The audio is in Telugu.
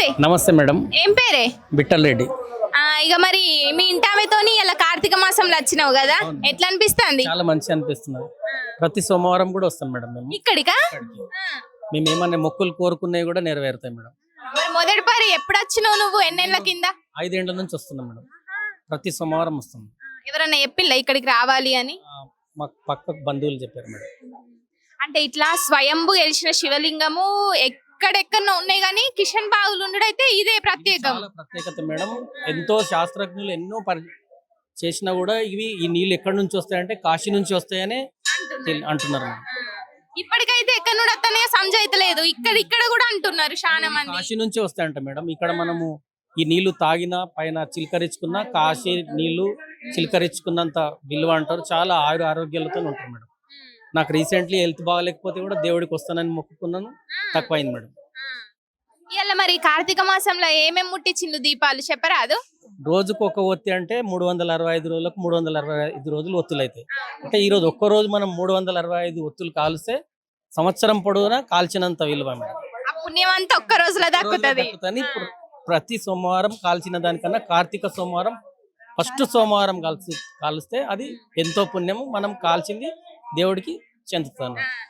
నమస్తే. నమస్తే మేడం. ఏం పేరే? బిట్టల్ రెడ్డి. ఇక మరి మీ ఇంటామెతోని ఇలా కార్తీక మాసంలో వచ్చినావు కదా, ఎట్లా అనిపిస్తుంది? చాలా మంచి అనిపిస్తున్నది. ప్రతి సోమవారం కూడా వస్తాం మేడం మేము ఇక్కడికా? మేము ఏమన్నా మొక్కులు కోరుకున్నవి కూడా నెరవేరుతాయి మేడం. మరి మొదటి పారి ఎప్పుడు వచ్చినావు నువ్వు? ఎన్నేళ్ల కింద? 5 ఏళ్ల నుంచి వస్తున్నాం మేడం. ప్రతి సోమవారం వస్తాం. ఎవరన్నా చెప్పిల్లా ఇక్కడికి రావాలి అని? మాకు పక్క బంధువులు చెప్పారు మేడం. అంటే ఇట్లా స్వయంభూ గెలిచిన శివలింగము ఎక్కడెక్కడో ఉన్నాయి కానీ కిషన్ బాగులు ఉండడైతే ఇదే ప్రత్యేకం. చాలా ప్రత్యేకత మేడం. ఎంతో శాస్త్రజ్ఞులు ఎన్నో చేసినా కూడా ఈ నీళ్ళు ఎక్కడి నుంచి వస్తాయంటే కాశీ నుంచి వస్తాయని అంటున్నారు మేడం. ఇప్పటికైతే ఎక్కడ నుండి వస్తానే సంజాయితలేదు, ఇక్కడ కూడా అంటున్నారు చాలా మంది. కాశీ నుంచి వస్తాయంట మేడం. ఇక్కడ మనము ఈ నీళ్లు తాగినా పైన చిలకరించుకున్నా కాశీ నీళ్లు చిలకరించుకున్నంత విలువ అంటారు. చాలా ఆరోగ్యాలతో ఉంటారు మేడం. నాకు రీసెంట్లీ హెల్త్ బాగాలేకపోతే కూడా దేవుడికి వస్తానని మొక్కుకున్నాను, తక్కువైంది మేడం. ఇవాళ మరి కార్తీక మాసంలో ఏమేమి ముట్టించిండు దీపాలు చెప్పరాదు? రోజుకు ఒక ఒత్తి అంటే 365 రోజులకు 365 రోజులు ఒత్తులు అవుతాయి. అంటే ఈ రోజు ఒక్క రోజు మనం 365 ఒత్తులు కాల్స్తే సంవత్సరం పొడవునా కాల్చినంత విలువ మేడం. ఆ పుణ్యం అంతా ఒక్క రోజులో దక్కుతుంది. ప్రతి సోమవారం కాల్చిన దానికన్నా కార్తీక సోమవారం ఫస్ట్ సోమవారం కాలిస్తే అది ఎంతో పుణ్యము. మనం కాల్చింది దేవుడికి చెందుతాను.